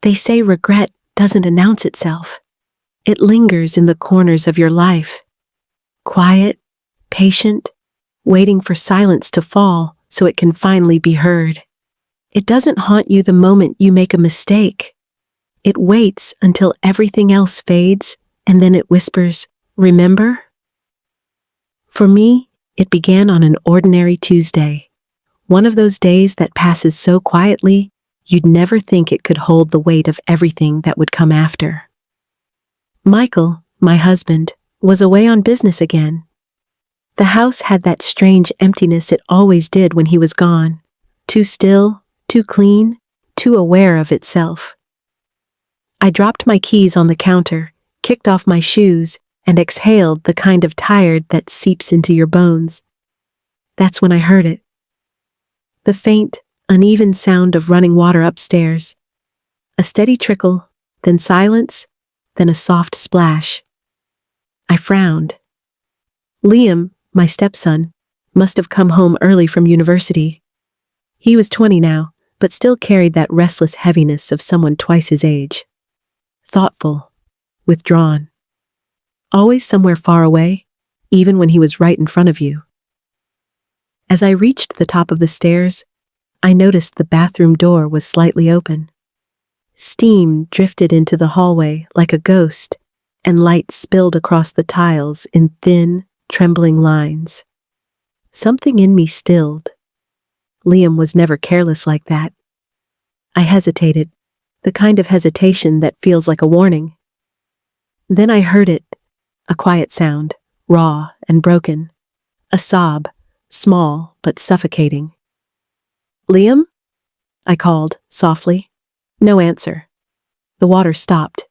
They say regret doesn't announce itself. It lingers in the corners of your life. Quiet, patient, waiting for silence to fall so it can finally be heard. It doesn't haunt you the moment you make a mistake. It waits until everything else fades, and then it whispers, "Remember?" For me, it began on an ordinary Tuesday. One of those days that passes so quietly, you'd never think it could hold the weight of everything that would come after. Michael, my husband, was away on business again. The house had that strange emptiness it always did when he was gone. Too still, too clean, too aware of itself. I dropped my keys on the counter, kicked off my shoes, and exhaled the kind of tired that seeps into your bones. That's when I heard it. The faint, uneven sound of running water upstairs. A steady trickle, then silence, then a soft splash. I frowned. Liam, my stepson, must have come home early from university. He was 20 now, but still carried that restless heaviness of someone twice his age. Thoughtful, withdrawn. Always somewhere far away, even when he was right in front of you. As I reached the top of the stairs, I noticed the bathroom door was slightly open. Steam drifted into the hallway like a ghost, and light spilled across the tiles in thin, trembling lines. Something in me stilled. Liam was never careless like that. I hesitated, the kind of hesitation that feels like a warning. Then I heard it, a quiet sound, raw and broken. A sob, small but suffocating. "Liam?" I called, softly. No answer. The water stopped.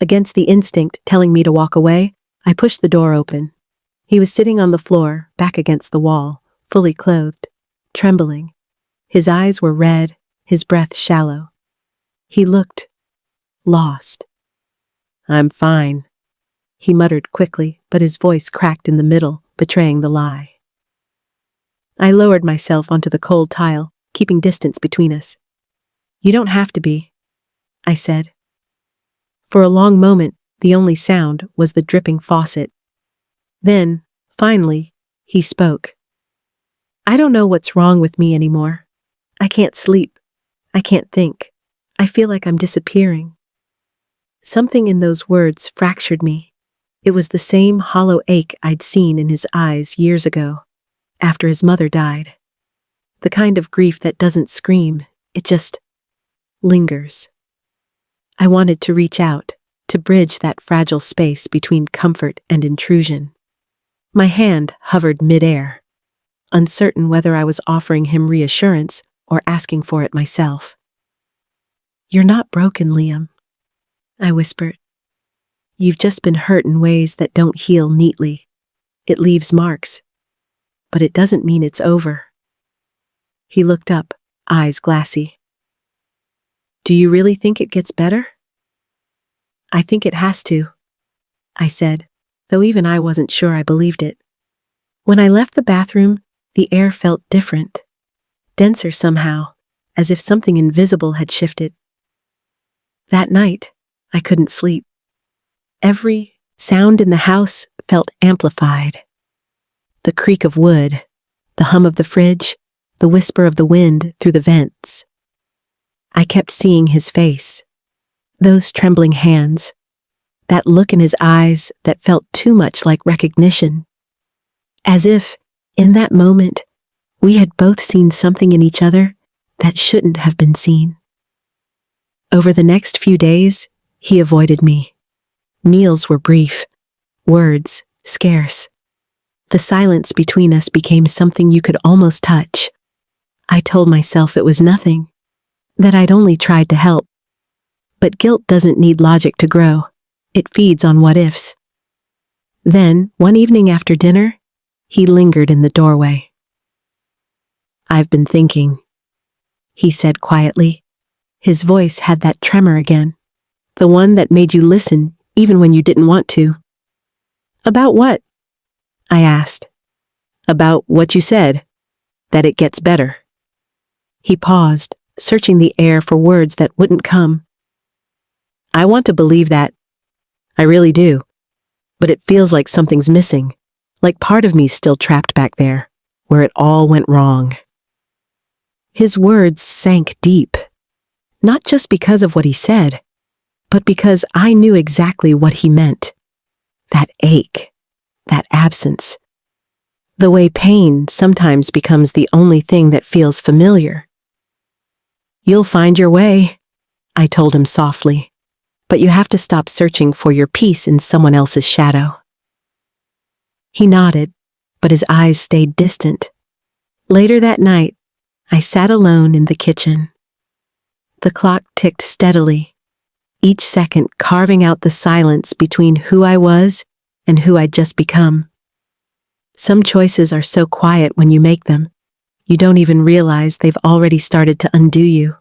Against the instinct telling me to walk away, I pushed the door open. He was sitting on the floor, back against the wall, fully clothed, trembling. His eyes were red, his breath shallow. He looked lost. "I'm fine," he muttered quickly, but his voice cracked in the middle, betraying the lie. I lowered myself onto the cold tile, keeping distance between us. "You don't have to be," I said. For a long moment, the only sound was the dripping faucet. Then, finally, he spoke. "I don't know what's wrong with me anymore. I can't sleep. I can't think. I feel like I'm disappearing." Something in those words fractured me. It was the same hollow ache I'd seen in his eyes years ago, after his mother died. The kind of grief that doesn't scream, it just lingers. I wanted to reach out, to bridge that fragile space between comfort and intrusion. My hand hovered midair, uncertain whether I was offering him reassurance or asking for it myself. "You're not broken, Liam," I whispered. "You've just been hurt in ways that don't heal neatly. It leaves marks, but it doesn't mean it's over." He looked up, eyes glassy. "Do you really think it gets better?" "I think it has to," I said, though even I wasn't sure I believed it. When I left the bathroom, the air felt different, denser somehow, as if something invisible had shifted. That night, I couldn't sleep. Every sound in the house felt amplified. The creak of wood, the hum of the fridge, the whisper of the wind through the vents. I kept seeing his face, those trembling hands, that look in his eyes that felt too much like recognition. As if, in that moment, we had both seen something in each other that shouldn't have been seen. Over the next few days, he avoided me. Meals were brief, words scarce. The silence between us became something you could almost touch. I told myself it was nothing, that I'd only tried to help. But guilt doesn't need logic to grow. It feeds on what-ifs. Then, one evening after dinner, he lingered in the doorway. "I've been thinking," he said quietly. His voice had that tremor again, the one that made you listen even when you didn't want to. "About what?" I asked. "About what you said, that it gets better." He paused, searching the air for words that wouldn't come. I want to believe that. I really do. But it feels like something's missing. Like part of me's still trapped back there, where it all went wrong. His words sank deep. Not just because of what he said, but because I knew exactly what he meant. That ache, that absence. The way pain sometimes becomes the only thing that feels familiar. You'll find your way, I told him softly, but you have to stop searching for your peace in someone else's shadow. He nodded, but his eyes stayed distant. Later that night, I sat alone in the kitchen. The clock ticked steadily, each second carving out the silence between who I was and who I'd just become. Some choices are so quiet when you make them, you don't even realize they've already started to undo you.